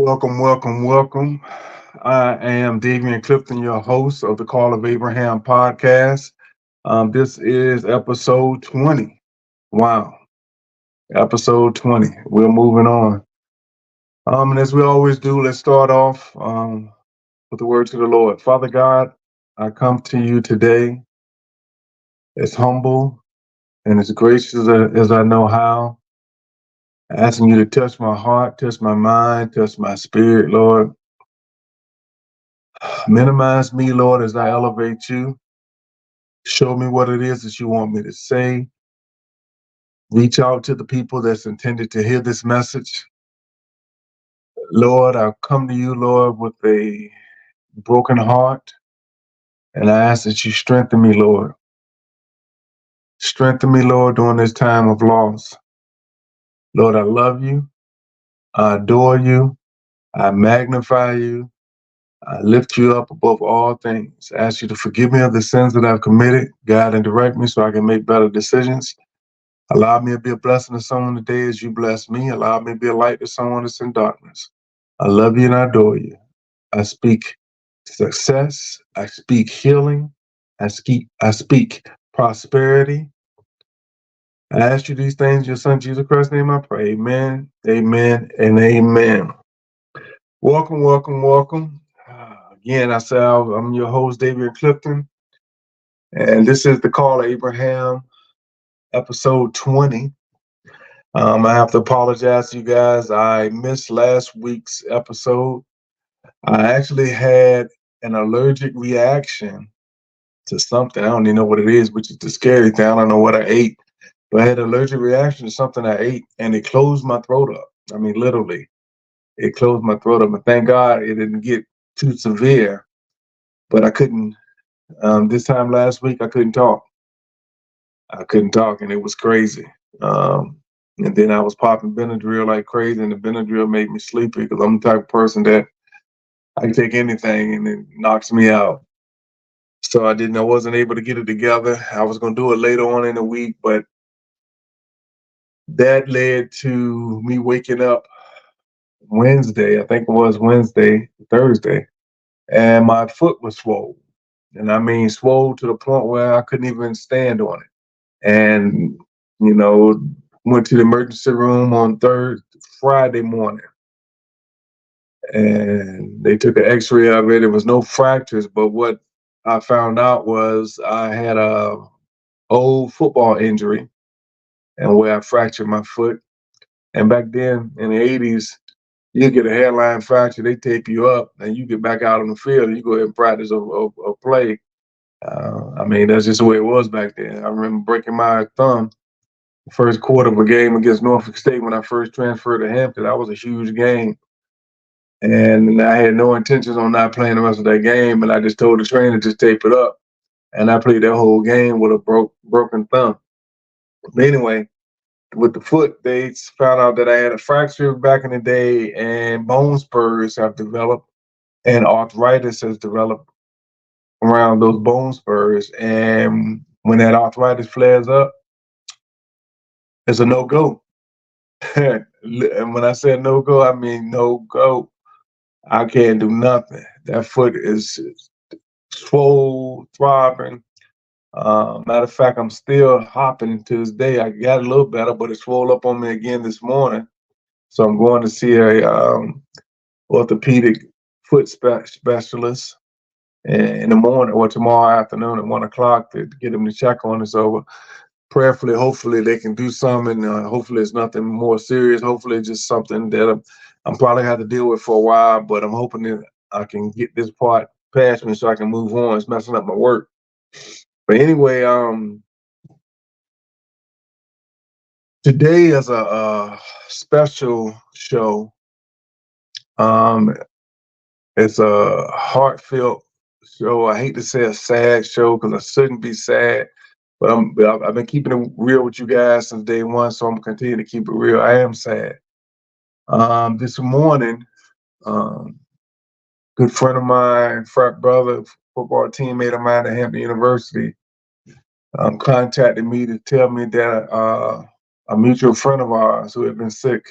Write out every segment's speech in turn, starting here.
Welcome, welcome, welcome. I am Davian Clifton, your host of the Call of Abraham podcast. This is episode 20. Wow, episode 20. We're moving on. And as we always do, let's start off with the word to the Lord. Father God, I come to you today as humble and as gracious as I know how, asking you to touch my heart, touch my mind, touch my spirit, Lord. Minimize me, Lord, as I elevate you. Show me what it is that you want me to say. Reach out to the people that's intended to hear this message. Lord, I come to you, Lord, with a broken heart, and I ask that you strengthen me, Lord. Strengthen me, Lord, during this time of loss. Lord, I love you. I adore you. I magnify you. I lift you up above all things. I ask you to forgive me of the sins that I've committed. Guide and direct me so I can make better decisions. Allow me to be a blessing to someone today as you bless me. Allow me to be a light to someone that's in darkness. I love you and I adore you. I speak success. I speak healing. I speak prosperity. I ask you these things in your son Jesus Christ's name I pray. Amen, amen, and amen. Welcome, welcome, welcome. Again, I say I'm your host, David Clifton, and this is the Call of Abraham, episode 20. I have to apologize to you guys. I missed last week's episode. I actually had an allergic reaction to something. I don't even know what it is, which is the scary thing. I don't know what I ate, but I had an allergic reaction to something I ate, and it closed my throat up. I mean, literally, it closed my throat up. And thank God it didn't get too severe, but I couldn't. This time last week, I couldn't talk. I couldn't talk, and it was crazy. Um, and then I was popping Benadryl like crazy, and the Benadryl made me sleepy because I'm the type of person that I can take anything and it knocks me out. So I wasn't able to get it together. I was going to do it later on in the week, but that led to me waking up Wednesday. I think it was Thursday, and my foot was swollen. And I mean, swole to the point where I couldn't even stand on it. And, you know, went to the emergency room on Friday morning, and they took an x-ray of it. There was no fractures, but what I found out was I had a old football injury and where I fractured my foot. And back then in the 80s, you get a hairline fracture, they tape you up, and you get back out on the field and you go ahead and practice a play. I mean, that's just the way it was back then. I remember breaking my thumb the first quarter of a game against Norfolk State when I first transferred to Hampton. That was a huge game. And I had no intentions on not playing the rest of that game. And I just told the trainer to just tape it up. And I played that whole game with a broken thumb. But anyway, with the foot, they found out that I had a fracture back in the day, and bone spurs have developed, and arthritis has developed around those bone spurs. And when that arthritis flares up, it's a no go. And when I said no go, I mean no go. I can't do nothing. That foot is swole, throbbing. Matter of fact, I'm still hopping to this day. I got a little better, but it swole up on me again this morning. So I'm going to see a orthopedic foot specialist in the morning or tomorrow afternoon at 1 o'clock to get them to check on it. So prayerfully, hopefully they can do something. Hopefully it's nothing more serious. Hopefully it's just something that I'm probably have to deal with for a while, but I'm hoping that I can get this part past me so I can move on. It's messing up my work. But anyway, today is a special show. Um, it's a heartfelt show. I hate to say a sad show because I shouldn't be sad, but I've been keeping it real with you guys since day one, so I'm continuing to keep it real. I am sad. This morning, um, good friend of mine, frat brother, football teammate of mine at Hampton University, contacted me to tell me that a mutual friend of ours who had been sick,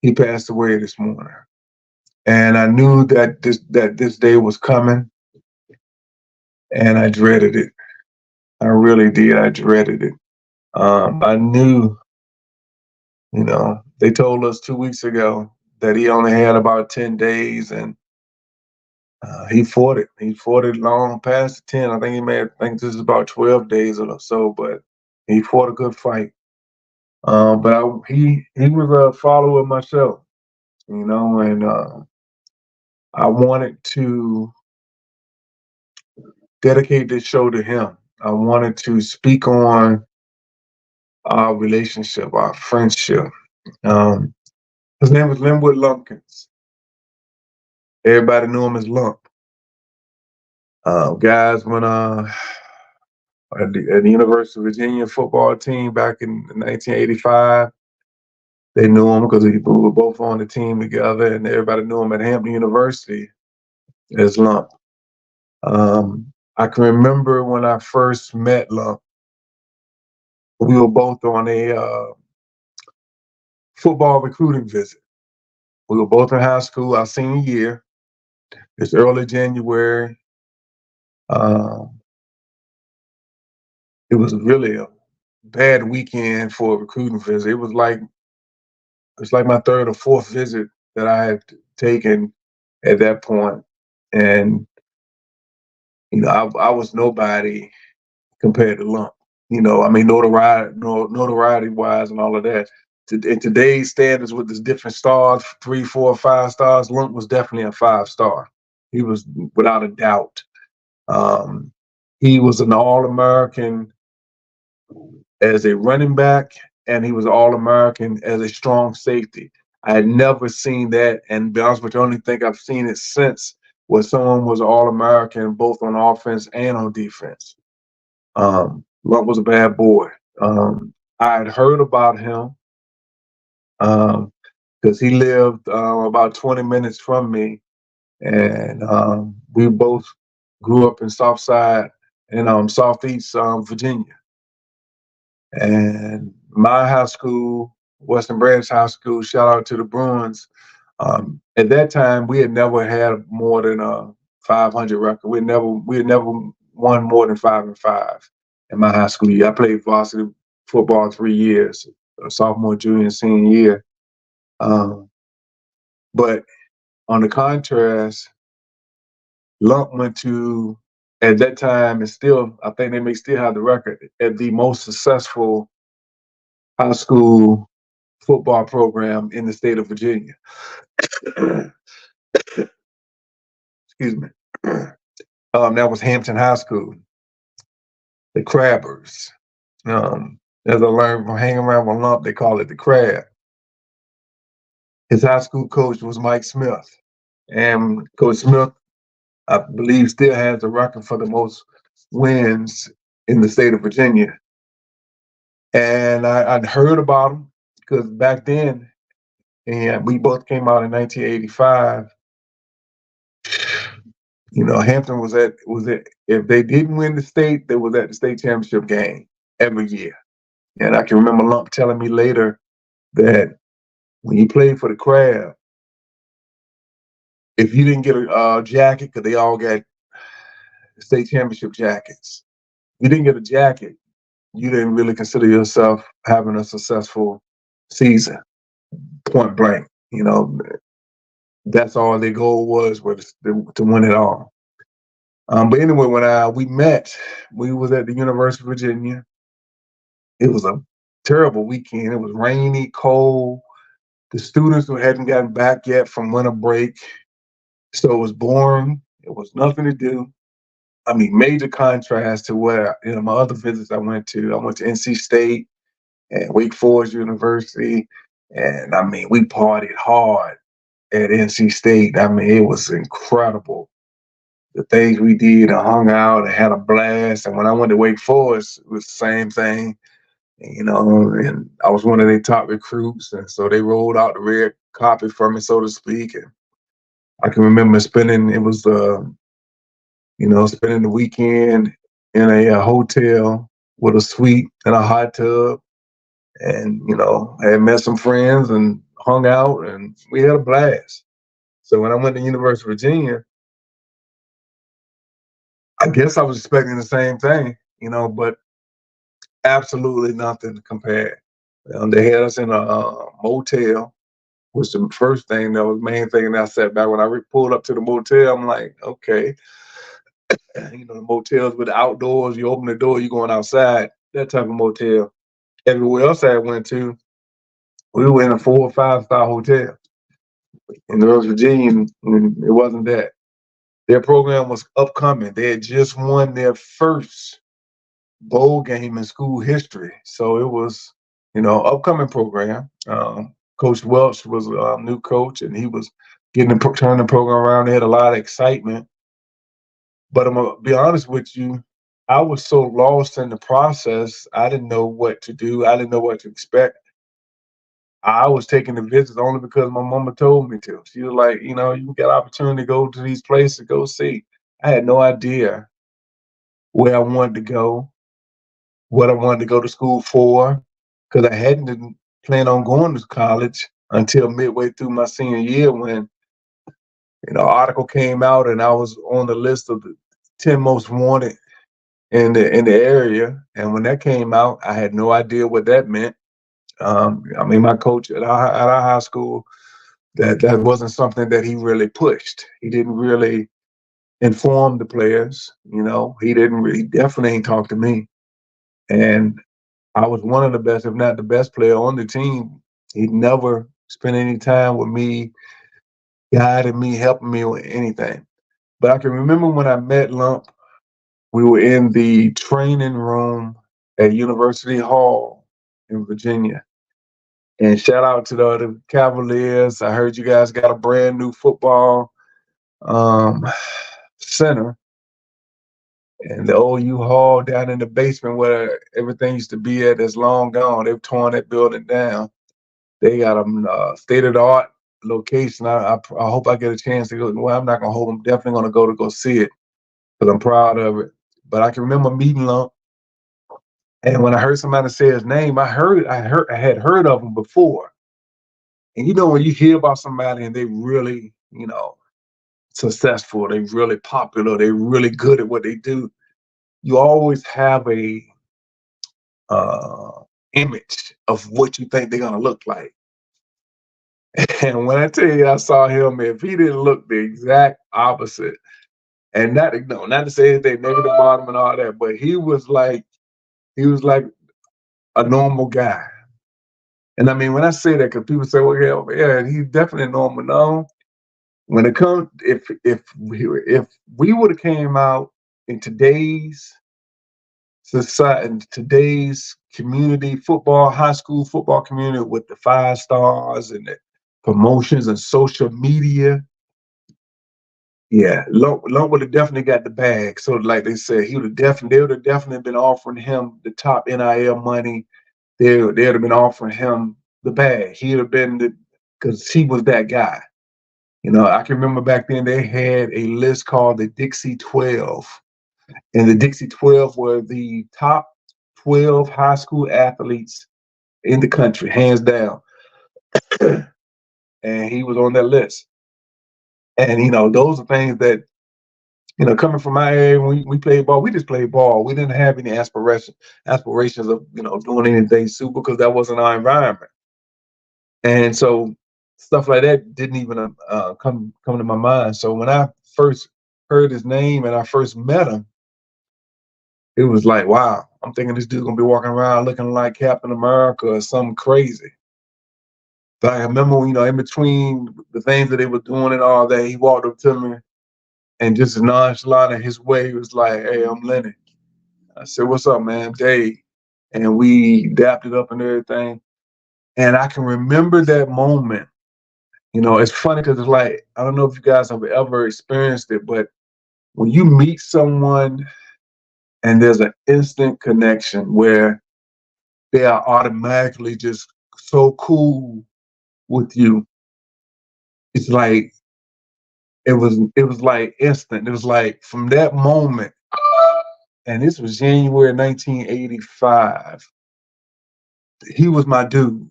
he passed away this morning. And I knew that this day was coming, and I dreaded it. I really did. I dreaded it. I knew, they told us 2 weeks ago that he only had about 10 days, and he fought it. He fought it long past the 10. I think this is about 12 days or so, but he fought a good fight. He was a follower myself, and I wanted to dedicate this show to him. I wanted to speak on our relationship, our friendship. Um, his name was Linwood Lumpkins. Everybody knew him as Lump. Guys went at the University of Virginia football team back in 1985. They knew him because we were both on the team together, and everybody knew him at Hampton University as Lump. I can remember when I first met Lump, we were both on a football recruiting visit. We were both in high school our senior year. It's early January. It was really a bad weekend for a recruiting visit. It's like my third or fourth visit that I had taken at that point. And, I was nobody compared to Lump. Notoriety wise and all of that. In today's standards with the different stars, 3, 4, 5 stars, Lump was definitely a 5-star. He was without a doubt. He was an All-American as a running back, and he was All-American as a strong safety. I had never seen that, and to be honest with you, I only think I've seen it since, where someone was All-American both on offense and on defense. Lump was a bad boy. I had heard about him because he lived about 20 minutes from me, and we both grew up in Southside and Southeast Virginia. And my high school, Western Branch High School, shout out to the Bruins. At that time, we had never had more than a 500 record. We had never won more than 5-5 in my high school year. I played varsity football 3 years, sophomore, junior, and senior year. But on the contrast, Lump went to, at that time, and still, I think they may still have the record, at the most successful high school football program in the state of Virginia. Excuse me. That was Hampton High School, the Crabbers. As I learned from hanging around with Lump, they call it the Crab. His high school coach was Mike Smith. And Coach Smith, I believe, still has the record for the most wins in the state of Virginia. And I'd heard about him because back then, and we both came out in 1985. Hampton was at if they didn't win the state, they was at the state championship game every year. And I can remember Lump telling me later that when you played for the Crab, if you didn't get a jacket, because they all got state championship jackets, you didn't get a jacket, you didn't really consider yourself having a successful season, point blank. That's all their goal was to win it all. But anyway, when we met, we was at the University of Virginia. It was a terrible weekend. It was rainy, cold. The students who hadn't gotten back yet from winter break, so it was boring. It was nothing to do. I mean, major contrast to where my other visits I went to. I went to NC State and Wake Forest University, and I mean, we partied hard at NC State. I mean, it was incredible. The things we did and hung out and had a blast. And when I went to Wake Forest, it was the same thing. And I was one of their top recruits. And so they rolled out the red carpet for me, so to speak. And I can remember spending the weekend in a hotel with a suite and a hot tub. And, I had met some friends and hung out and we had a blast. So when I went to University of Virginia, I guess I was expecting the same thing, but absolutely nothing compared. They had us in a motel, was the first thing, that was the main thing that I sat back. When I pulled up to the motel, I'm like, okay, the motels with the outdoors, you open the door, you're going outside, that type of motel. Everywhere else I went to, we were in a 4 or 5 star hotel. In West Virginia, and it wasn't that. Their program was upcoming. They had just won their first bowl game in school history. So it was, upcoming program. Coach Welch was a new coach, and he was turning the program around. They had a lot of excitement. But I'm gonna be honest with you, I was so lost in the process. I didn't know what to do. I didn't know what to expect. I was taking the visits only because my mama told me to. She was like, you get opportunity to go to these places, go see. I had no idea where I wanted to go, what I wanted to go to school for, because I hadn't planned on going to college until midway through my senior year when article came out and I was on the list of the 10 most wanted in the area. And when that came out, I had no idea what that meant. My coach at our high school, that wasn't something that he really pushed. He didn't really inform the players. He didn't really, definitely ain't talk to me. And I was one of the best, if not the best player on the team. He never spent any time with me, guiding me, helping me with anything. But I can remember when I met Lump, we were in the training room at University Hall in Virginia. And shout out to the Cavaliers. I heard you guys got a brand new football center. And the old U-Haul down in the basement where everything used to be at is long gone. They've torn that building down. They got a state-of-the-art location. I hope I get a chance to go. Well, I'm not going to hope. I'm definitely going to go see it because I'm proud of it. But I can remember meeting Lump. And when I heard somebody say his name, I had heard of him before. And when you hear about somebody and they really, successful, they really popular, they really good at what they do, you always have a image of what you think they're gonna look like. And when I tell you I saw him, if he didn't look the exact opposite, and not to say anything negative about him and all that, but he was like a normal guy. And I mean, when I say that, because people say, well, yeah, he's definitely normal. No, when it comes, if we would have came out in today's society, in today's community football, high school football community, with the 5 stars and the promotions and social media, yeah, Lump would have definitely got the bag. So, like they said, they would have definitely been offering him the top NIL money. They'd have been offering him the bag. He'd have been because he was that guy. I can remember back then they had a list called the Dixie 12. And the Dixie 12 were the top 12 high school athletes in the country, hands down. And he was on that list. And, those are things that, coming from my area, when we played ball, we just played ball. We didn't have any aspirations of, doing anything super because that wasn't our environment. And so stuff like that didn't even come to my mind. So when I first heard his name and I first met him, it was like, wow, I'm thinking this dude's gonna be walking around looking like Captain America or something crazy. But I remember, in between the things that they were doing and all that, he walked up to me and just as nonchalant in his way, he was like, hey, I'm Lenny. I said, what's up, man? Dave. And we dapped it up and everything. And I can remember that moment. It's funny because it's like, I don't know if you guys have ever experienced it, but when you meet someone and there's an instant connection where they are automatically just so cool with you, it's like it was like instant. It was like from that moment, and this was January 1985. He was my dude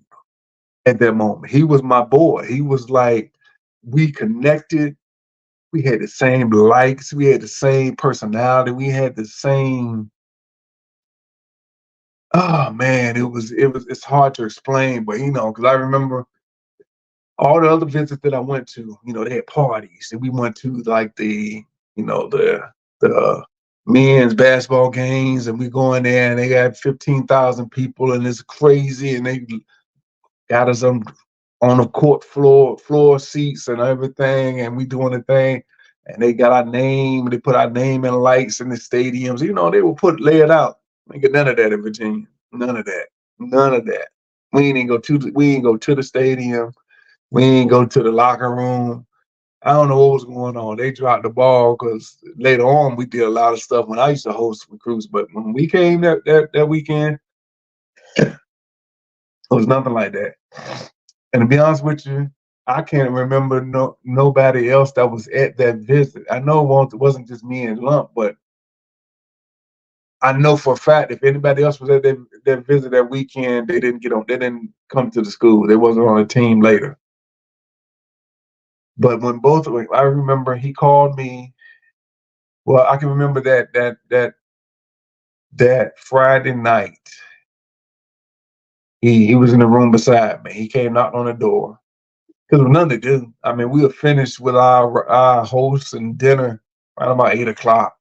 at that moment. He was my boy. He was like we connected. We had the same likes. We had the same personality. We had the same. Oh man, it's hard to explain, but because I remember all the other visits that I went to, they had parties and we went to like the men's basketball games and we go in there and they got 15,000 people and it's crazy and they got us on the court floor seats and everything and we doing the thing and they got our name and they put our name in lights in the stadiums. They will lay it out. We ain't get none of that in Virginia. None of that. None of that. We ain't go to the stadium. We ain't go to the locker room. I don't know what was going on. They dropped the ball because later on we did a lot of stuff when I used to host recruits. But when we came that weekend, it was nothing like that. And to be honest with you, I can't remember nobody else that was at that visit. I know it wasn't just me and Lump, but I know for a fact if anybody else was at that visit that weekend, they didn't get on. They didn't come to the school. They wasn't on the team later. But when I remember he called me. Well, I can remember that Friday night. He was in the room beside me. He came knocked on the door because there was nothing to do. I mean, we were finished with our hosts and dinner around about 8 o'clock.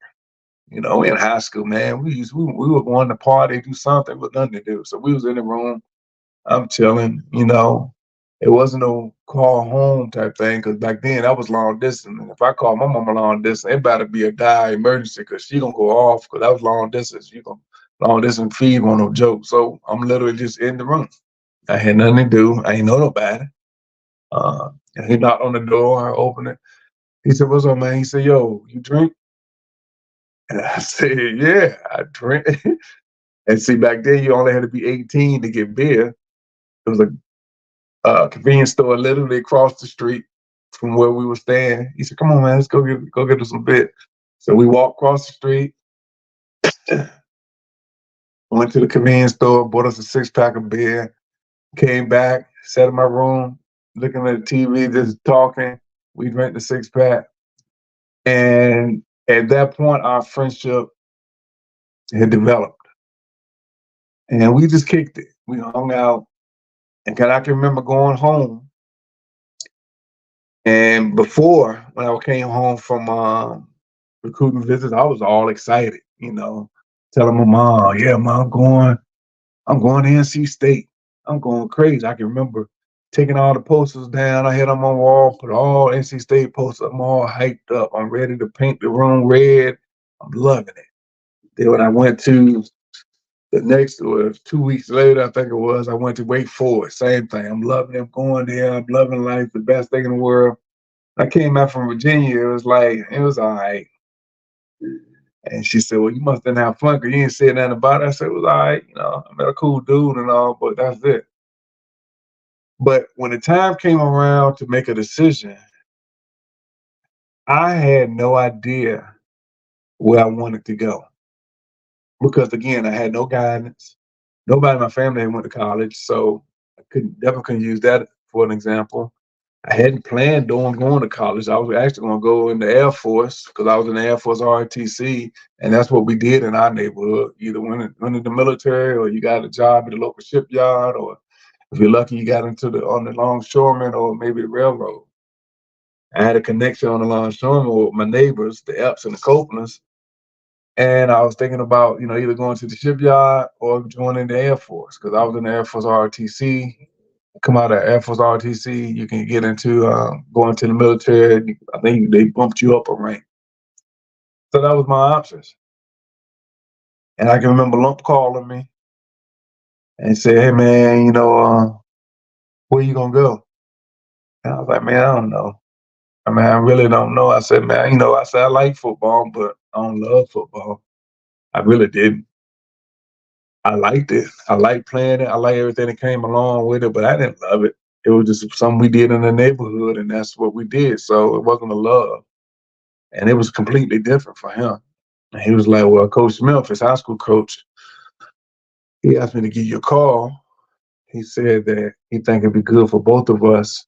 In high school, man, we were going to party, do something, but nothing to do. So we was in the room. I'm chilling. It wasn't no call home type thing because back then that was long distance. And if I call my mama long distance, it better be a dire emergency because she gonna go off because that was long distance. You gonna long distance feed on no joke. So I'm literally just in the room. I had nothing to do. I ain't know nobody. And he knocked on the door. I opened it. He said, "What's up, man?" He said, "Yo, you drink?" And I said, "Yeah, I drink." And see, back then you only had to be 18 to get beer. It was a convenience store literally across the street from where we were staying. He said, "Come on, man, let's go get us some beer." So we walked across the street, went to the convenience store, bought us a 6-pack of beer, came back, sat in my room, looking at the TV, just talking. We drank the 6-pack. And at that point, our friendship had developed. And we just kicked it. We hung out. And I can remember going home. And before, when I came home from recruiting visits, I was all excited, telling my mom, "Yeah, mom, I'm going to NC State. I'm going crazy." I can remember taking all the posters down. I had them on my wall, put all NC State posters. I'm all hyped up. I'm ready to paint the room red. I'm loving it. Then when I went to the next, or 2 weeks later, I think it was, I went to Wake Forest. Same thing. I'm loving it. I'm going there. I'm loving life. The best thing in the world. I came back from Virginia. It was all right. And she said, "Well, you must didn't have fun because you didn't say nothing about it." I said, "It was all right. I met a cool dude and all, but that's it." But when the time came around to make a decision, I had no idea where I wanted to go. Because again, I had no guidance. Nobody in my family went to college, so I never couldn't use that for an example. I hadn't planned on going to college. I was actually going to go in the Air Force because I was in the Air Force ROTC, and that's what we did in our neighborhood. Either went in the military, or you got a job at the local shipyard, or if you're lucky, you got on the longshoreman or maybe the railroad. I had a connection on the longshoreman with my neighbors, the Epps and the Copelands, and I was thinking about either going to the shipyard or joining the Air Force because I was in the Air Force ROTC. Come out of Air Force ROTC, you can get into going to the military. I think they bumped you up a rank. So that was my options. And I can remember Lump calling me and said, "Hey man, where you gonna go?" And I was like, "Man, I don't know. I mean, I really don't know." I said, "Man, I said I like football, but I don't love football. I really didn't. I liked it. I liked playing it. I liked everything that came along with it, but I didn't love it. It was just something we did in the neighborhood, and that's what we did. So it wasn't a love. And it was completely different for him. And he was like, "Well, Coach Smith, his high school coach, he asked me to give you a call. He said that he think it'd be good for both of us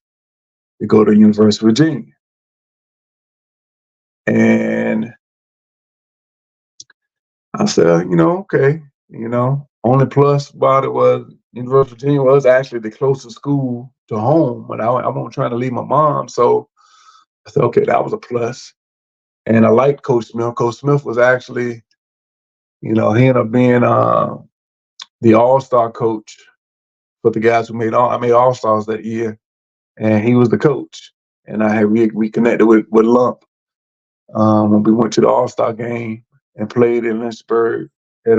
to go to University of Virginia. And I said, okay, only plus about it was University of Virginia was actually the closest school to home, but I wasn't trying to leave my mom. So I said, okay, that was a plus. And I liked Coach Smith. Coach Smith was actually, he ended up being the all-star coach for the guys who I made all-stars that year. And he was the coach. And we connected with Lump when we went to the All-Star game and played in Lynchburg at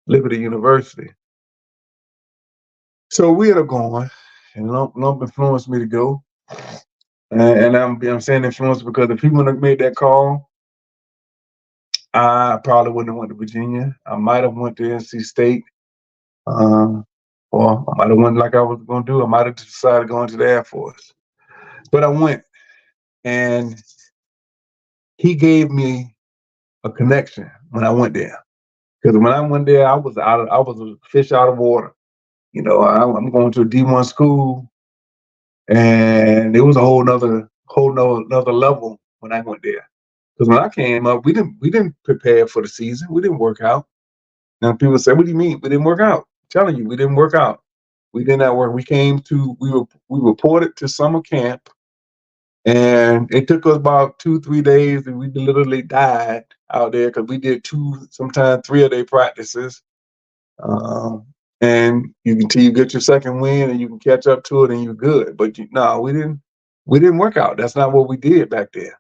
Liberty University. So we ended up going, and Lump influenced me to go. And I'm saying influenced because the people that made that call, I probably wouldn't have went to Virginia. I might have went to NC State, or I might have went like I was going to do. I might have decided going to the Air Force. But I went, and he gave me a connection when I went there. Because when I went there, I was a fish out of water. I'm going to a D1 school, and it was a whole nother level when I went there. Because when I came up, we didn't prepare for the season. We didn't work out. Now people say, "What do you mean we didn't work out?" I'm telling you, we didn't work out. We did not work. We reported to summer camp, and it took us about 2-3 days, and we literally died out there because we did 2, sometimes 3-a-day practices. And until you get your second win and you can catch up to it and you're good. But we didn't work out. That's not what we did back there.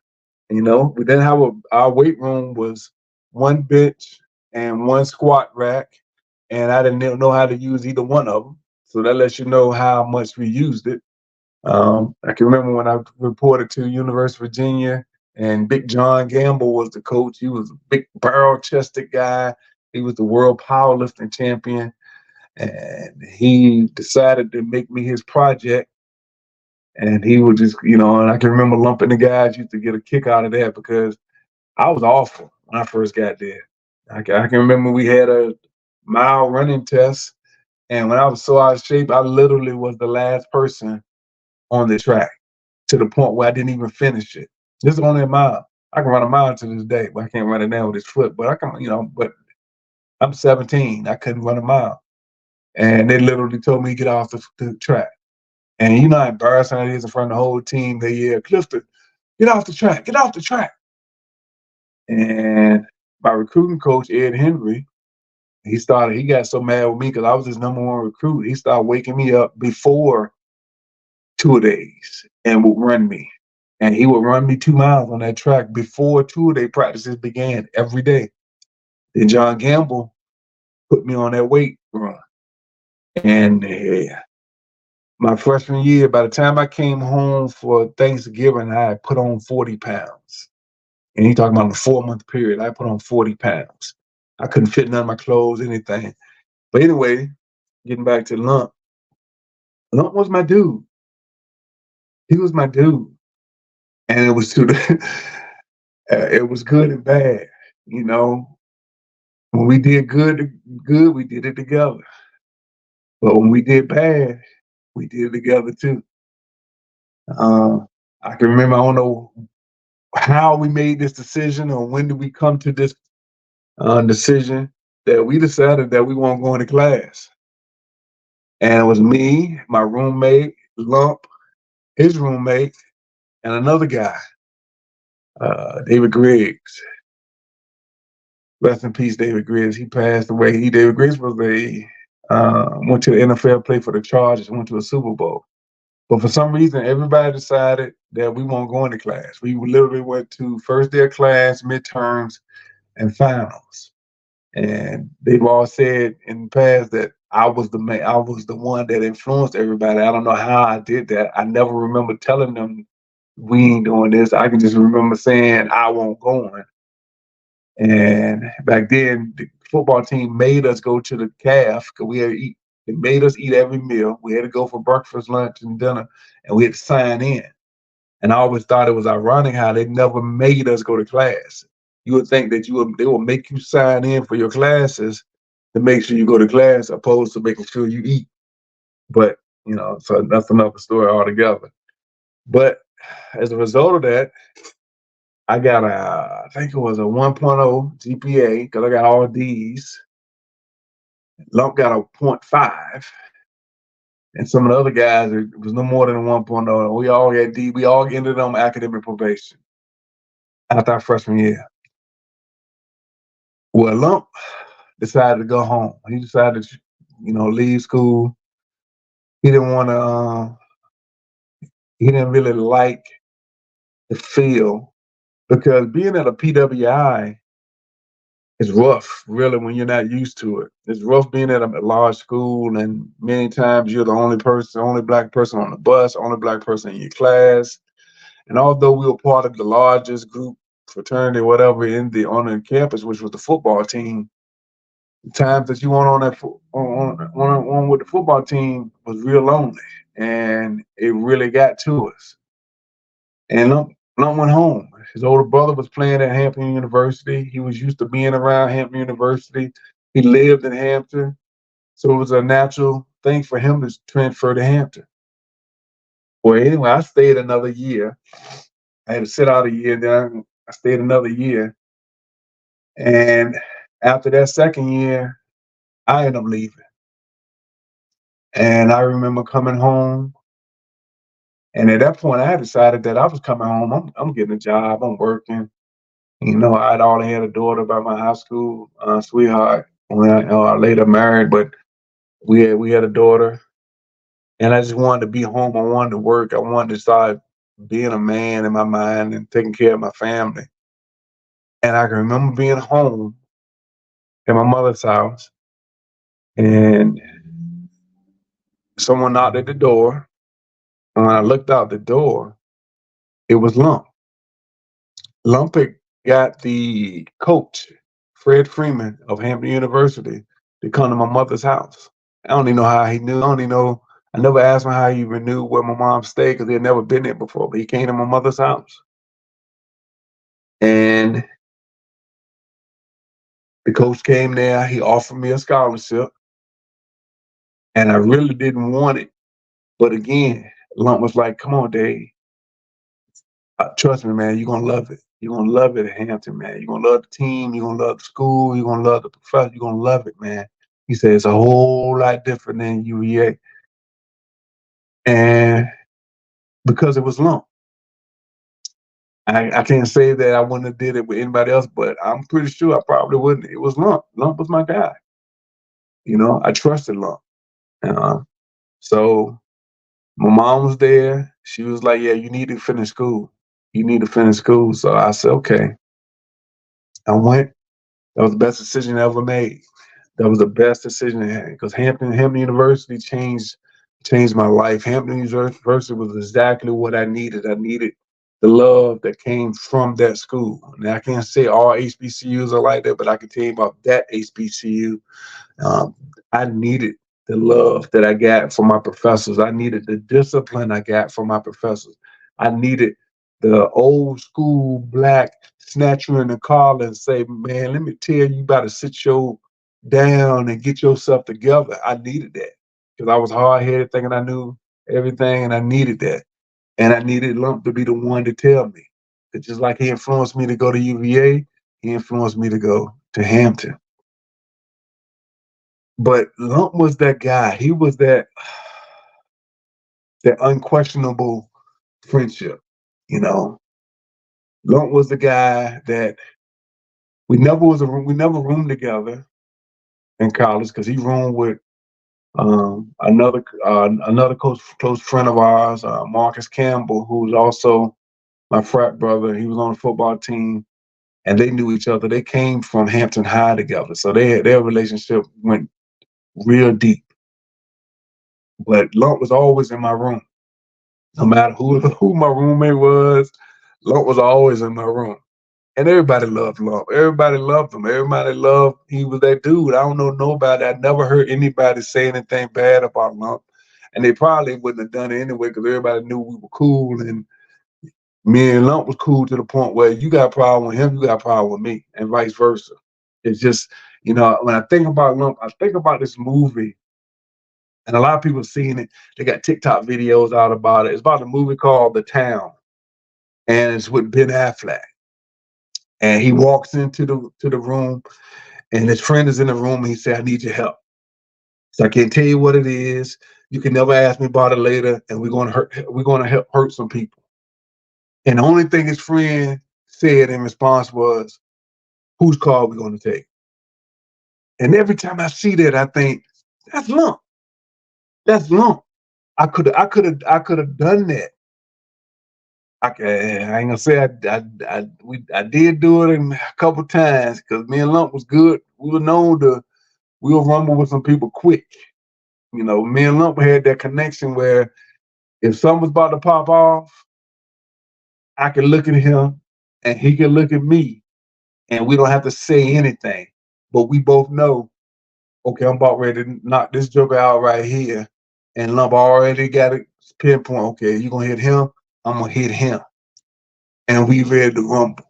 We didn't have our weight room was one bench and one squat rack, and I didn't know how to use either one of them. So that lets you know how much we used it. I can remember when I reported to University of Virginia, and Big John Gamble was the coach. He was a big barrel-chested guy. He was the world powerlifting champion, and he decided to make me his project. And he would just, and I can remember Lumping the guys used to get a kick out of that because I was awful when I first got there. I can remember we had a mile running test, and when I was so out of shape, I literally was the last person on the track to the point where I didn't even finish it. This is only a mile. I can run a mile to this day, but I can't run it now with his foot. But I can, but I'm 17. I couldn't run a mile. And they literally told me to get off the track. And you know how embarrassing it is in front of the whole team. They yell, "Clifton, get off the track, get off the track." And my recruiting coach, Ed Henry, he got so mad with me because I was his number one recruit. He started waking me up before 2-a-days and would run me. And he would run me 2 miles on that track before 2-a-day practices began every day. Then John Gamble put me on that weight run. And my freshman year, by the time I came home for Thanksgiving, I had put on 40 pounds. And he talking about a 4-month period. I put on 40 pounds. I couldn't fit none of my clothes, anything. But anyway, getting back to Lump. Lump was my dude. He was my dude. And it was it was good and bad. When we did good, we did it together. But when we did bad, we did it together too. I can remember, I don't know how we made this decision or when did we come to this decision that we decided that we weren't going to class. And it was me, my roommate, Lump, his roommate, and another guy, David Griggs. Rest in peace, David Griggs. He passed away. David Griggs was went to the NFL, played for the Chargers, went to a Super Bowl. But for some reason, everybody decided that we weren't going to class. We literally went to first day of class, midterms, and finals. And they've all said in the past that I was the one that influenced everybody. I don't know how I did that. I never remember telling them we ain't doing this. I can just remember saying I won't go on. And back then, the football team made us go to the calf because we had to eat. They made us eat every meal. We had to go for breakfast, lunch, and dinner, and we had to sign in. And I always thought it was ironic how they never made us go to class. You would think that they would make you sign in for your classes to make sure you go to class, opposed to making sure you eat. But So that's another story altogether. But as a result of that, I got I think it was a 1.0 GPA because I got all D's. Lump got a point 0.5. And some of the other guys, it was no more than a 1.0. We all had D. We all ended on academic probation after our freshman year. Well, Lump decided to go home. He decided to, leave school. He didn't want to. He didn't really like the feel because being at a PWI is rough, really, when you're not used to it. It's rough being at a large school, and many times you're the only person, only black person on the bus, only black person in your class. And although we were part of the largest group, fraternity, whatever, on the campus, which was the football team, the times that you went on that on with the football team was real lonely, and it really got to us. And Lump went home. His older brother was playing at Hampton University. He was used to being around Hampton University. He lived in Hampton, so it was a natural thing for him to transfer to Hampton. Well, anyway, I stayed another year. I had to sit out a year, and then I stayed another year. And after that second year, I ended up leaving. And I remember coming home. And at that point, I had decided that I was coming home. I'm getting a job. I'm working. I'd already had a daughter by my high school sweetheart when I later married, but we had a daughter. And I just wanted to be home. I wanted to work. I wanted to start being a man in my mind and taking care of my family. And I can remember being home at my mother's house, and someone knocked at the door. And when I looked out the door, it was Lump. Lump had got the coach, Fred Freeman of Hampton University, to come to my mother's house. I don't even know how he knew. I don't even know. I never asked him how he even knew where my mom stayed because he had never been there before. But he came to my mother's house. And the coach came there. He offered me a scholarship. And I really didn't want it. But again, Lump was like, come on, Dave. Trust me, man, you're going to love it. You're going to love it at Hampton, man. You're going to love the team. You're going to love the school. You're going to love the professor. You're going to love it, man. He said, it's a whole lot different than UEA. And because it was Lump, I can't say that I wouldn't have did it with anybody else, but I'm pretty sure I probably wouldn't. It was Lump. Lump was my guy. I trusted Lump. So my mom was there. She was like, yeah, you need to finish school. You need to finish school. So I said, okay. I went. That was the best decision I ever made. That was the best decision I had because Hampton University changed my life. Hampton University was exactly what I needed. I needed the love that came from that school. Now I can't say all HBCUs are like that, but I can tell you about that HBCU. I needed the love that I got from my professors. I needed the discipline I got from my professors. I needed the old school black snatch you in the collar and say, man, let me tell you, you got to sit your down and get yourself together. I needed that because I was hard-headed thinking I knew everything, and I needed that. And I needed Lump to be the one to tell me. It's just like he influenced me to go to UVA, he influenced me to go to Hampton. But Lump was that guy. He was that unquestionable friendship, Lump was the guy that we never roomed together in college because he roomed with another close friend of ours, Marcus Campbell, who was also my frat brother. He was on the football team, and they knew each other. They came from Hampton High together, so their relationship went real deep. But Lump was always in my room. No matter who my roommate was, Lump was always in my room. And everybody loved Lump. Everybody loved him. Everybody loved he was that dude. I don't know nobody. I never heard anybody say anything bad about Lump. And they probably wouldn't have done it anyway because everybody knew we were cool. And me and Lump was cool to the point where you got a problem with him, you got a problem with me, and vice versa. It's just, when I think about Lump, I think about this movie And a lot of people seen it. They got TikTok videos out about it. It's about a movie called The Town, and it's with Ben Affleck. And he walks into the room, and his friend is in the room. And he said, "I need your help. So I can't tell you what it is. You can never ask me about it later, and we're gonna hurt. We're gonna help hurt some people." And the only thing his friend said in response was, "Whose car are we gonna take?" And every time I see that, I think that's Lump. That's Lump. I could have done that. I ain't gonna say I did do it a couple times because me and Lump was good. We were known to we'll rumble with some people quick. You know, me and Lump had that connection where if something was about to pop off, I could look at him and he could look at me, and we don't have to say anything. But we both know, okay, I'm about ready to knock this joker out right here. And Lump already got it pinpoint. Okay, you gonna hit him, I'm gonna hit him. And we ready to rumble.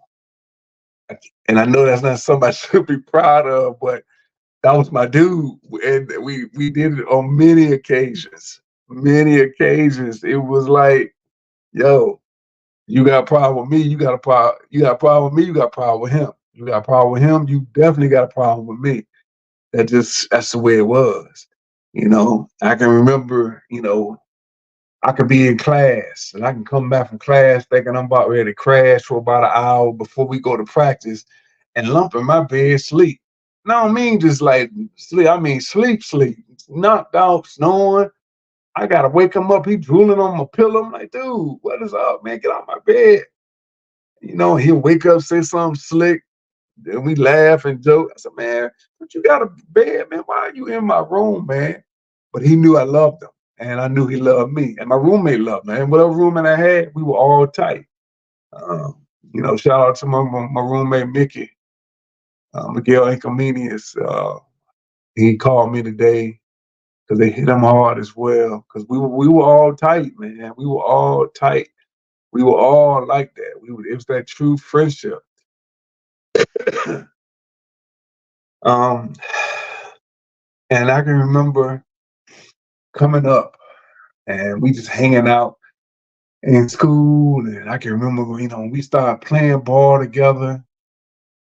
And I know that's not something I should be proud of, but that was my dude. And we did it on many occasions. Many occasions. It was like, yo, you got a problem with me, you got a problem. You got a problem with me, you got a problem with him. You got a problem with him, you definitely got a problem with me. That's the way it was. You know, I can remember, I could be in class and I can come back from class thinking I'm about ready to crash for about an hour before we go to practice and Lump in my bed sleep. And I don't mean just like sleep, I mean sleep, knocked out, snoring. I gotta wake him up. He drooling on my pillow. I'm like, dude, what is up, man? Get out my bed. He'll wake up, say something slick. Then we laugh and joke. I said, man, but you got a bed, man. Why are you in my room, man? But he knew I loved him, and I knew he loved me, and my roommate loved me. And whatever roommate I had, we were all tight. Shout out to my roommate Mickey, Miguel Inconvenience. He called me today because they hit him hard as well. Because we were all tight, man. We were all tight. We were all like that. It was that true friendship. um, and I can remember coming up and we just hanging out in school. And I can remember, when we started playing ball together.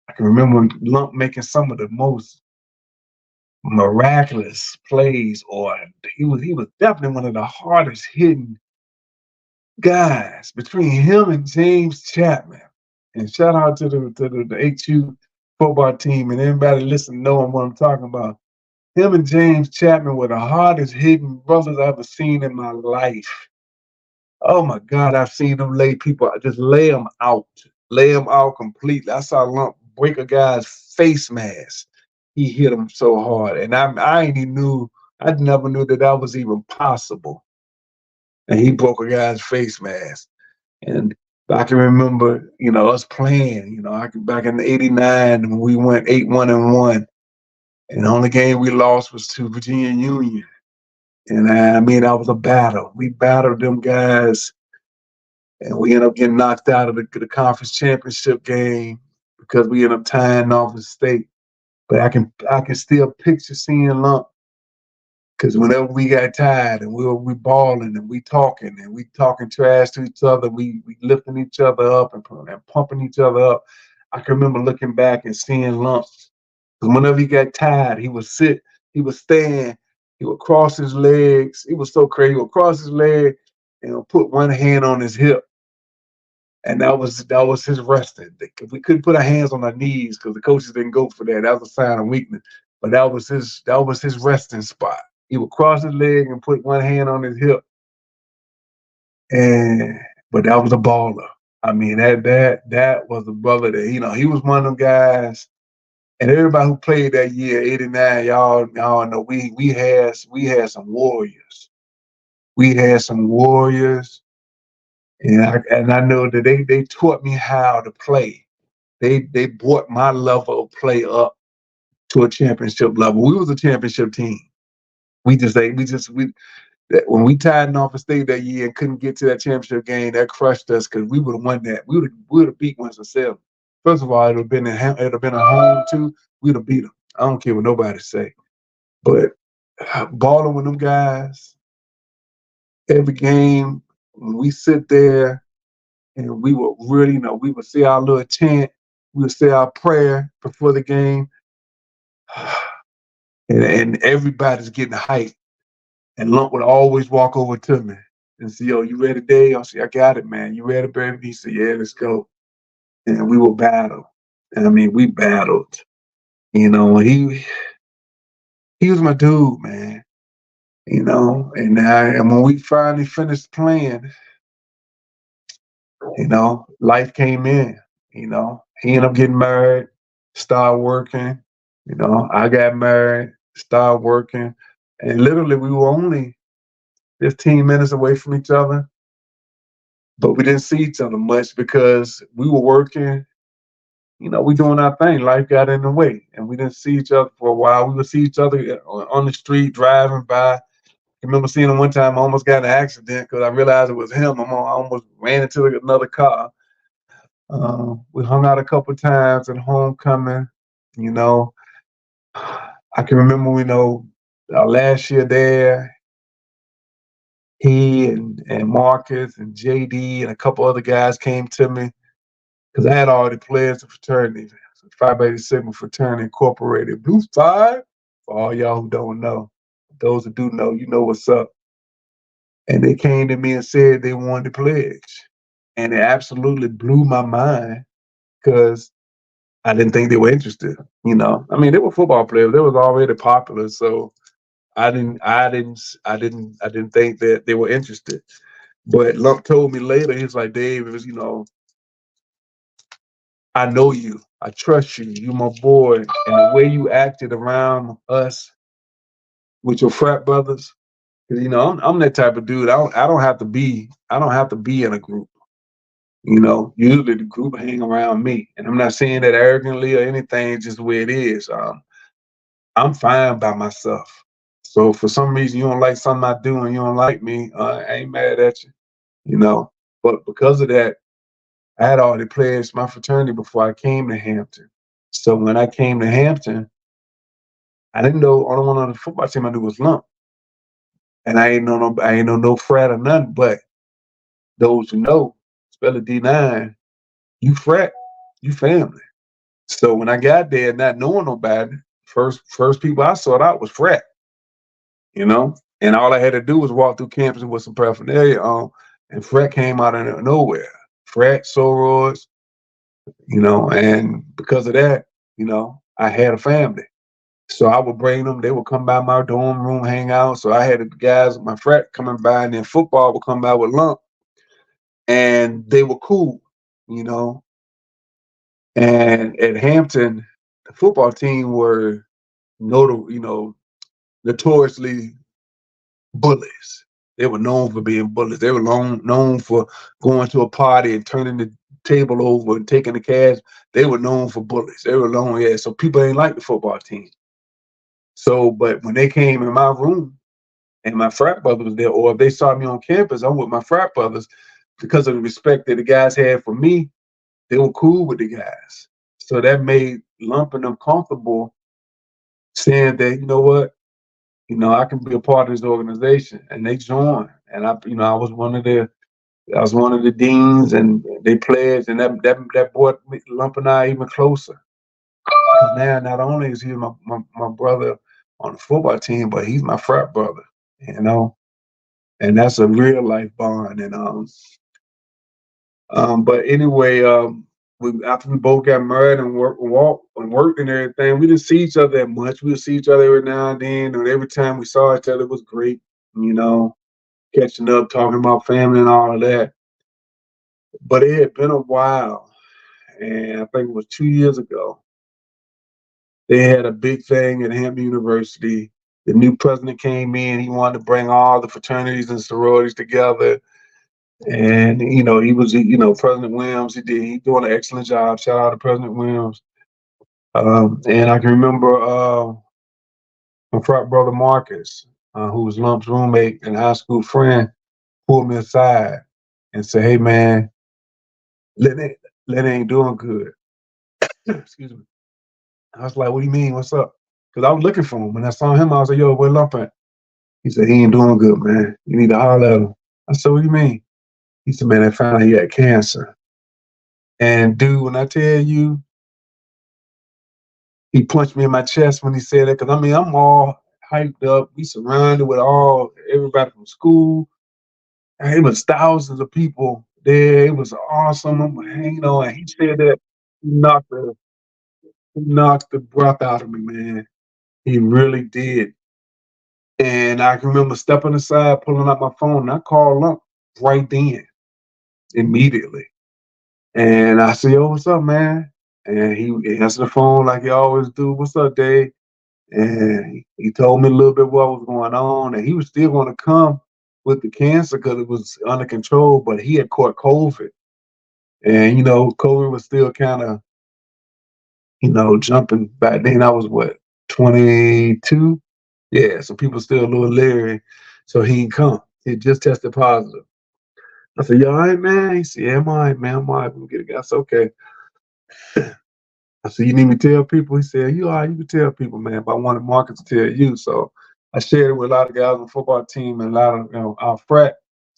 I can remember Lump making some of the most miraculous plays, or he was definitely one of the hardest hitting guys between him and James Chapman. And shout out to the HU football team and everybody listening knowing what I'm talking about. Him and James Chapman were the hardest hitting brothers I've ever seen in my life. Oh my God, I've seen them just lay them out completely. I saw Lump break a guy's face mask. He hit him so hard, and I never knew that was even possible. And he broke a guy's face mask. And I can remember, us playing. Back in '89 when we went 8-1-1, and the only game we lost was to Virginia Union. And that was a battle. We battled them guys, and we ended up getting knocked out of the conference championship game because we ended up tying off the state. But I can still picture seeing Lump, because whenever we got tired and we balling and we talking trash to each other, we lifting each other up and pumping each other up. I can remember looking back and seeing Lump, because whenever he got tired, he would sit, he would stand, he would cross his legs. He was so crazy. He would cross his leg and put one hand on his hip. And that was his resting. We couldn't put our hands on our knees because the coaches didn't go for that. That was a sign of weakness. But that was his resting spot. He would cross his leg and put one hand on his hip. But that was a baller. I mean, that was a brother that, he was one of them guys. And everybody who played that year, '89, y'all know we had some warriors. We had some warriors. And I know that they taught me how to play. They brought my level of play up to a championship level. We was a championship team. When we tied Norfolk State that year and couldn't get to that championship game, that crushed us because we would have won that. We would have beat Winston-Salem. First of all, it would have been a home too. We'd have beat them. I don't care what nobody say. But balling with them guys every game. When we sit there and we would really, we would say our little chant, we would say our prayer before the game, and everybody's getting hyped. And Lump would always walk over to me and say, "Yo, you ready, Dave?" I'll say, "I got it, man. You ready, baby?" He said, "Yeah, let's go." And we would battle. And I mean, we battled. He was my dude, man. And when we finally finished playing, life came in. He ended up getting married, started working. I got married, started working, and literally we were only 15 minutes away from each other, but we didn't see each other much because we were working. We doing our thing. Life got in the way, and we didn't see each other for a while. We would see each other on the street driving by. I remember seeing him one time. I almost got in an accident because I realized it was him. I almost ran into another car. We hung out a couple times at homecoming. You know, I can remember, our last year there, he and Marcus and JD and a couple other guys came to me because I had already pledged the fraternity, so Phi Beta Sigma Fraternity Incorporated, Blue Five. For all y'all who don't know, those who do know, you know what's up. And they came to me and said they wanted to pledge, and it absolutely blew my mind because I didn't think they were interested. I mean, they were football players. They was already popular, so I didn't think that they were interested. But Lump told me later, he's like, "Dave, it was, I know you. I trust you. You my boy. And the way you acted around us with your frat brothers, because I'm that type of dude. I don't have to be in a group. Usually the group hang around me. And I'm not saying that arrogantly or anything, just the way it is. I'm fine by myself. So for some reason you don't like something I do and you don't like me, I ain't mad at you, you know. But because of that, I had already pledged my fraternity before I came to Hampton. So when I came to Hampton, I didn't know only one on the football team I knew was Lump. And I ain't know no frat or nothing, but those who know, spell a D9, you frat, you family. So when I got there not knowing nobody, first people I sought out was frat, and all I had to do was walk through campus with some paraphernalia on, and frat came out of nowhere. Frat, sorors, and because of that, I had a family. So I would bring them, they would come by my dorm room, hang out. So I had the guys, my frat coming by, and then football would come by with Lump, and they were cool, you know. And at Hampton, the football team were notoriously bullies. They were known for being bullies. They were known for going to a party and turning the table over and taking the cash. They were known for bullies. They were known, yeah. So people ain't like the football team. So, but when they came in my room and my frat brother was there, or if they saw me on campus, I'm with my frat brothers because of the respect that the guys had for me. They were cool with the guys. So that made lumping them comfortable, saying that, you know what, I can be a part of this organization, and they joined. And I was one of the deans, and they pledged, and that brought Lump and I even closer. Because now, not only is he my brother on the football team, but he's my frat brother, and that's a real life bond. But anyway, after we both got married and worked and everything, we didn't see each other that much. We would see each other every now and then, and every time we saw each other, it was great, catching up, talking about family and all of that. But it had been a while, and I think it was 2 years ago. They had a big thing at Hampton University. The new president came in. He wanted to bring all the fraternities and sororities together. And he was, President Williams. He doing an excellent job. Shout out to President Williams. And I can remember my frat brother Marcus, who was Lump's roommate and high school friend, pulled me aside and said, "Hey man, Lenny ain't doing good." Excuse me. I was like, "What do you mean? What's up?" because I was looking for him. When I saw him, I was like, "Yo, where Lump at?" He said, "He ain't doing good, man. You need to holler at him." I said, "What do you mean?" He said, "Man, they found out he had cancer." And dude, when I tell you, he punched me in my chest when he said that. Because I mean, I'm all hyped up. We surrounded with everybody from school. And it was thousands of people there. It was awesome. I'm hanging on. And he said that he knocked the breath out of me, man. He really did. And I can remember stepping aside, pulling out my phone, and I called Lump right then, immediately. And I said, "Yo, what's up, man?" And he answered the phone like he always do. "What's up, Dave?" And he told me a little bit what was going on, and he was still going to come with the cancer because it was under control, but he had caught COVID. And, COVID was still kind of, jumping back then. I was what, 22? Yeah, so people still a little leery. So he didn't come. He just tested positive. I said, "You all right, man?" He said, "Yeah, I'm all right, man. I'm all right. We'll get it." I said, "Okay." I said, "You need me to tell people?" He said, "You all right, you can tell people, man, but I wanted Marcus to tell you." So I shared it with a lot of guys on the football team and a lot of our frat,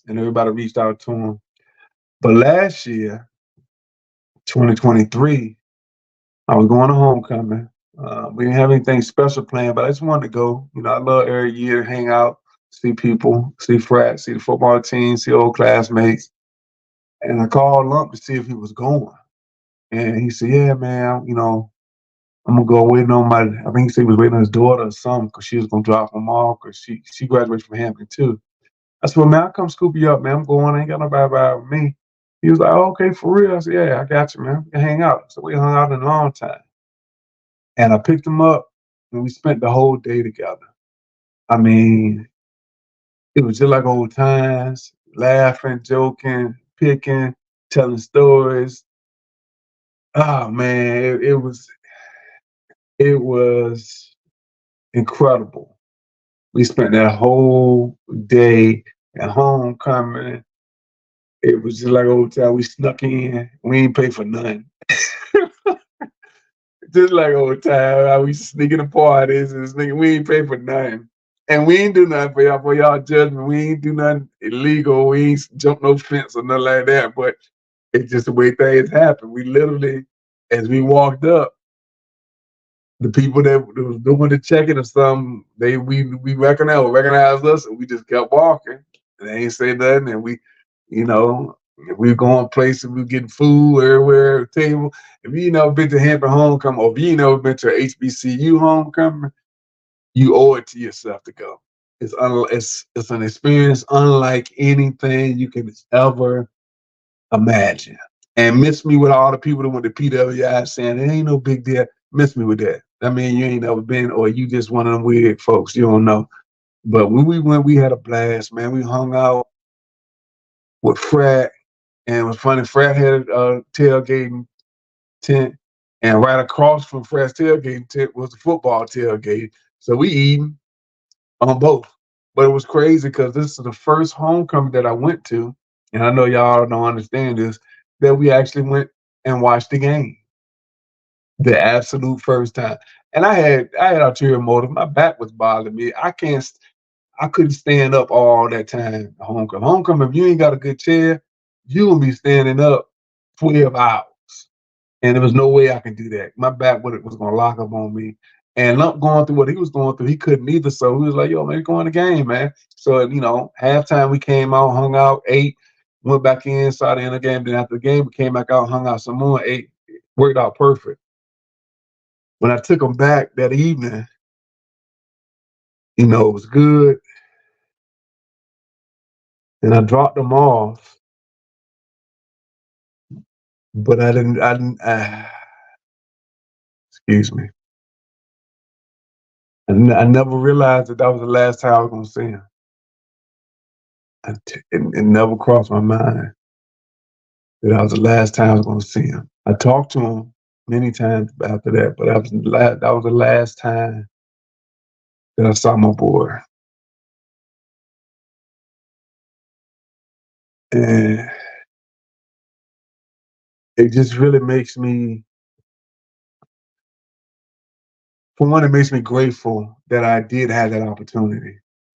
and everybody reached out to him. But last year, 2023, I was going to homecoming. We didn't have anything special planned, but I just wanted to go. I love every year hang out, see people, see frats, see the football team, see old classmates. And I called Lump to see if he was going. And he said, "Yeah, man, I'm gonna go waiting on I think he said he was waiting on his daughter or something because she was gonna drop him off because she graduated from Hampton too." I said, "Well, man, I'll come scoop you up, man. I'm going. I ain't got nobody ride with me." He was like, "Oh, okay, for real?" I said, "Yeah, I got you, man. We can hang out." So we hung out in a long time. And I picked him up and we spent the whole day together. I mean, it was just like old times, laughing, joking, picking, telling stories. Oh man, it was incredible. We spent that whole day at homecoming. It was just like old time. We snuck in. We ain't pay for nothing. Just like old time. How we sneaking the parties and sneaking. We ain't pay for nothing. And we ain't do nothing for y'all judgment. We ain't do nothing illegal. We ain't jump no fence or nothing like that. But it's just the way things happen. We literally, as we walked up, the people that was doing the checking or something, we recognized us, and we just kept walking. And they ain't say nothing, and you know, we were going places, we were getting food everywhere, table. If you never been to Hampton homecoming, or if you never been to HBCU homecoming, you owe it to yourself to go. It's an experience unlike anything you can ever imagine. And miss me with all the people that went to PWI saying it ain't no big deal. Miss me with that. I mean, you ain't never been, or you just one of them weird folks. You don't know. But when we went, we had a blast, man. We hung out with Frat, and it was funny. Frat had a tailgating tent, and right across from Frat's tailgating tent was the football tailgate. So we eating on both. But it was crazy because this is the first homecoming that I went to, and I know y'all don't understand this, that we actually went and watched the game. The absolute first time. And I had ulterior motive. My back was bothering me. I couldn't stand up all that time at homecoming. Homecoming, if you ain't got a good chair, you will be standing up 12 hours. And there was no way I could do that. My back was gonna lock up on me. And Lump going through what he was going through, he couldn't either. So he was like, "Yo, man, go in the game, man." So, halftime we came out, hung out, ate, went back in, saw the end of the game. Then after the game, we came back out, hung out some more, ate, worked out perfect. When I took him back that evening, it was good. And I dropped him off, but excuse me. I never realized that was the last time I was going to see him. It never crossed my mind that was the last time I was going to see him. I talked to him many times after that, but that was the last time that I saw my boy. And it just really makes me For one, it makes me grateful that I did have that opportunity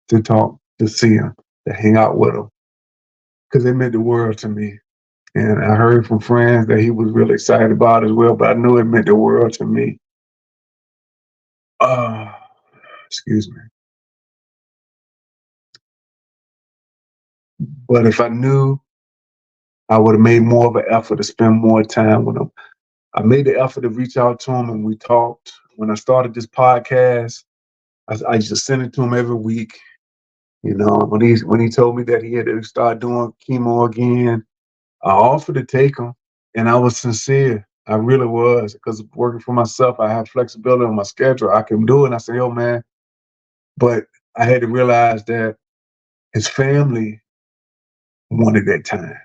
to talk, to see him, to hang out with him, because it meant the world to me. And I heard from friends that he was really excited about it as well, but I knew it meant the world to me. Uh, excuse me. But if I knew, I would have made more of an effort to spend more time with him. I made the effort to reach out to him and we talked. When I started this podcast, I used to send it to him every week. You know, when he told me that he had to start doing chemo again, I offered to take him, and I was sincere. I really was, because working for myself, I have flexibility on my schedule. I can do it. And I said, "Yo, man," but I had to realize that his family wanted that time.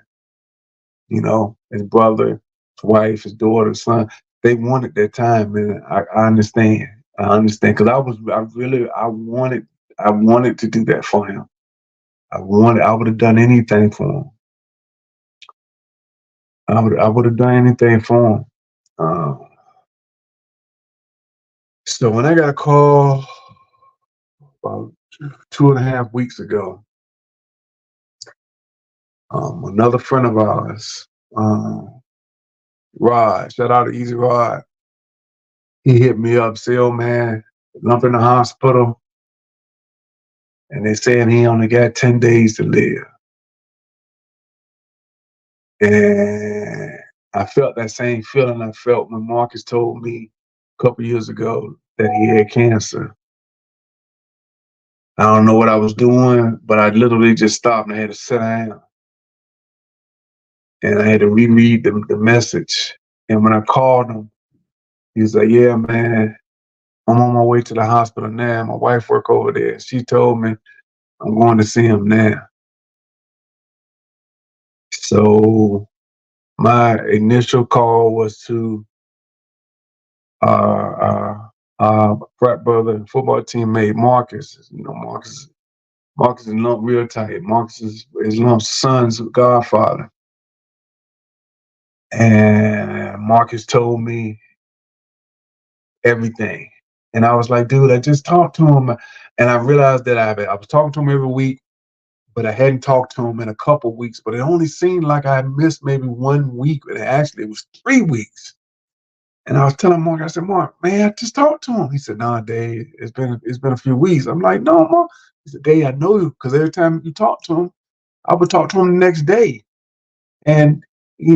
You know, his brother, his wife, his daughter, his son, they wanted that time, and I understand. I understand, because I wanted to do that for him. I would have done anything for him. I would have done anything for him. So when I got a call about 2.5 weeks ago, another friend of ours, um, Rod, shout out to Easy Rod, he hit me up, said, "Oh man, lump in the hospital, and they saying he only got 10 days to live." And I felt that same feeling I felt when Marcus told me a couple years ago that he had cancer. I don't know what I was doing, but I literally just stopped and I had to sit down and I had to reread the message. And when I called him, he was like, "Yeah, man, I'm on my way to the hospital now. My wife work over there. She told me I'm going to see him now." So my initial call was to frat brother and football teammate Marcus. You know, Marcus is Lump real tight. Marcus is Lump's son's godfather. And Marcus told me everything. And I was like, "Dude, I just talked to him." And I realized that I was talking to him every week, but I hadn't talked to him in a couple weeks. But it only seemed like I had missed maybe 1 week, but actually it was 3 weeks. And I was telling Mark, I said, "Mark, man, I just talked to him." He said, "Nah, Dave, it's been a few weeks." I'm like, "No, Mark." He said, "Dave, I know you, because every time you talk to him, I would talk to him the next day." And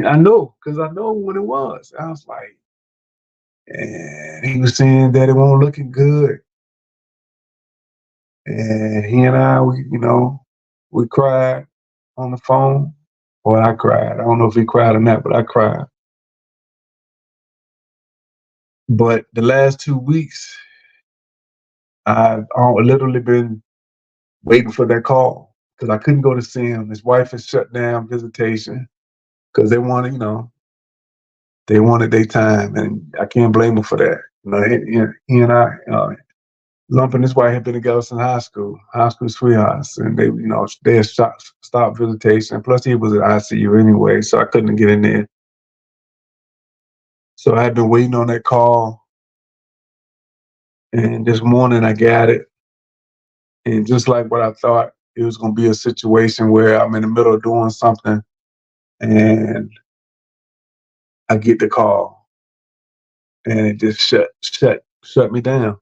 I know, because I know when it was. I was like, and he was saying that it wasn't looking good. And he and I, we cried on the phone. Well, I cried. I don't know if he cried or not, but I cried. But the last 2 weeks, I've literally been waiting for that call, because I couldn't go to see him. His wife has shut down visitation because they wanted their time, and I can't blame them for that. He and I, Lump and his wife had been together since high school sweethearts, and they had stopped visitation. Plus, he was at ICU anyway, so I couldn't get in there. So I had been waiting on that call, and this morning I got it. And just like what I thought, it was going to be a situation where I'm in the middle of doing something, and I get the call, and it just shut me down.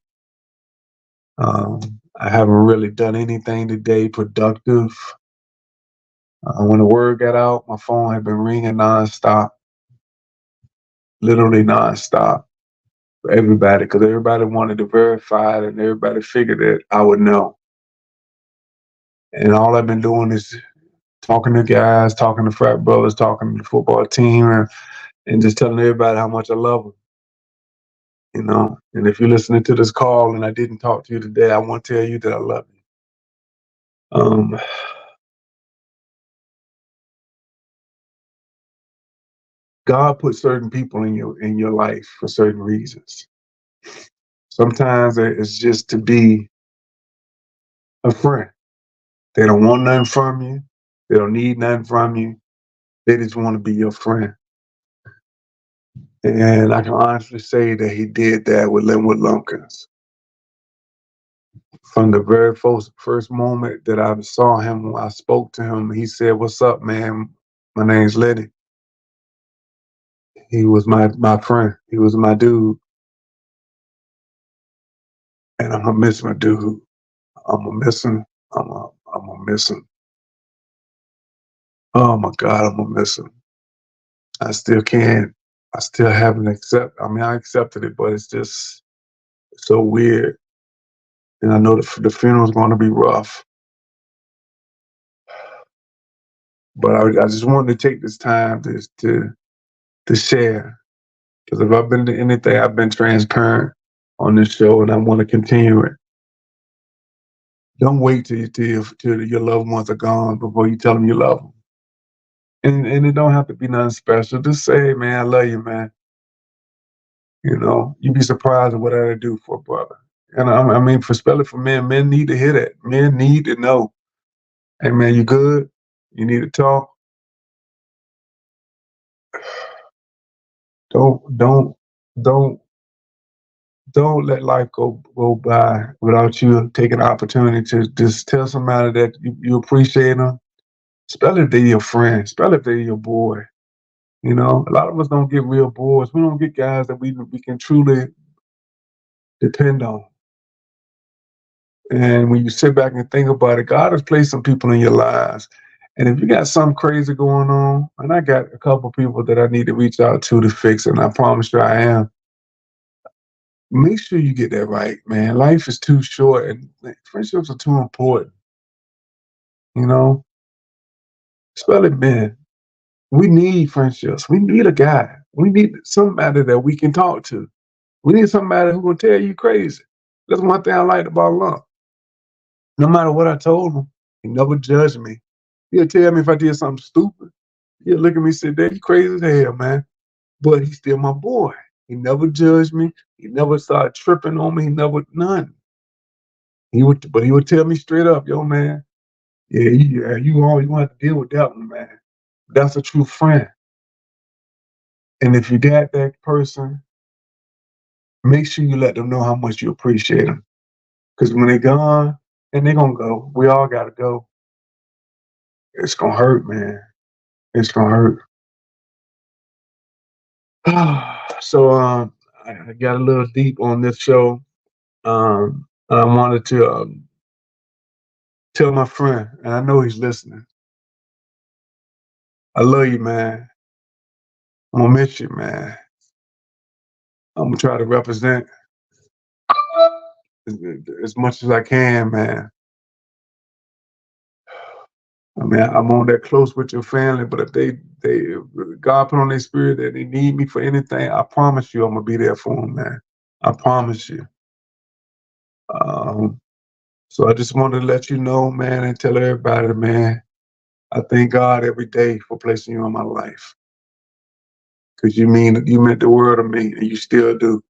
I haven't really done anything today productive. When the word got out, my phone had been ringing nonstop, literally nonstop, for everybody, because everybody wanted to verify it, and everybody figured that I would know. And all I've been doing is talking to guys, talking to frat brothers, talking to the football team, and just telling everybody how much I love them. And if you're listening to this call and I didn't talk to you today, I want to tell you that I love you. Um, God put certain people in your life for certain reasons. Sometimes it's just to be a friend. They don't want nothing from you. They don't need nothing from you. They just want to be your friend. And I can honestly say that he did that with Linwood Lumpkins. From the very first moment that I saw him, when I spoke to him, he said, "What's up, man? My name's Lenny." He was my friend. He was my dude. And I'm gonna miss my dude. I'm gonna miss him. I'm gonna miss him. Oh my God, I'm gonna miss him. I still can't. I still haven't I accepted it, but it's just so weird. And I know the funeral's going to be rough. But I just wanted to take this time to share, because if I've been to anything, I've been transparent on this show, and I want to continue it. Don't wait till your loved ones are gone before you tell them you love them. And it don't have to be nothing special. Just say, "Hey, man, I love you, man." You'd be surprised at what I do for a brother. And I mean, especially for men, men need to hear that. Men need to know, "Hey, man, you good? You need to talk." Don't don't don't don't let life go by without you taking the opportunity to just tell somebody that you appreciate them, especially if they're your friend, especially if they're your boy. A lot of us don't get real boys. We don't get guys that we can truly depend on. And when you sit back and think about it, God has placed some people in your lives. And if you got something crazy going on, and I got a couple people that I need to reach out to fix it, and I promise you I am, make sure you get that right, man. Life is too short, and friendships are too important, you know, especially men. We need friendships. We need a guy. We need somebody that we can talk to. We need somebody who will tell you crazy. That's one thing I liked about Lump. No matter what I told him, he never judged me. He'll tell me if I did something stupid. He'll look at me and say, "Dad, you crazy as hell, man." But he's still my boy. He never judged me. He never started tripping on me. He never, none. But he would tell me straight up, "Yo, man, yeah, you gonna have to deal with that one, man." That's a true friend. And if you got that person, make sure you let them know how much you appreciate them. Because when they're gone, and they're gonna go, we all gotta go. It's gonna hurt, man. It's gonna hurt. So I got a little deep on this show. I wanted to tell my friend, and I know he's listening. I love you, man. I'm gonna miss you, man. I'm gonna try to represent as much as I can, man. I mean, I'm on that close with your family, but if they God put on their spirit that they need me for anything, I promise you I'm gonna be there for them, man. I promise you. Um, so I just wanted to let you know, man, and tell everybody, man, I thank God every day for placing you in my life. Because you meant the world to me, and you still do.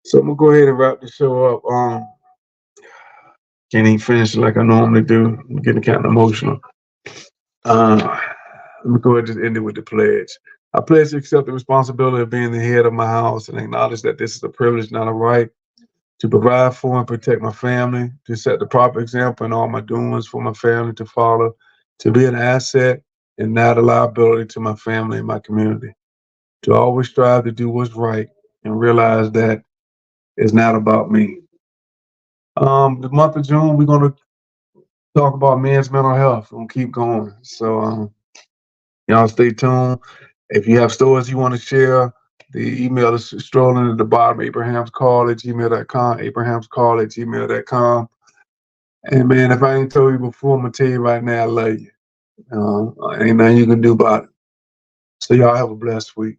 So I'm gonna go ahead and wrap the show up. Can't even finish it like I normally do. I'm getting kind of emotional. Uh, Let me go ahead and just end it with the pledge. I pledge to accept the responsibility of being the head of my house and acknowledge that this is a privilege, not a right, to provide for and protect my family, to set the proper example in all my doings for my family to follow, to be an asset and not a liability to my family and my community, to always strive to do what's right and realize that it's not about me. The month of June, we're going to talk about men's mental health. We'll keep going. So, y'all stay tuned. If you have stories you want to share, the email is strolling at the bottom, abrahamscall@gmail.com, abrahamscall@gmail.com. And man, if I ain't told you before, I'm going to tell you right now, I love you. Ain't nothing you can do about it. So y'all have a blessed week.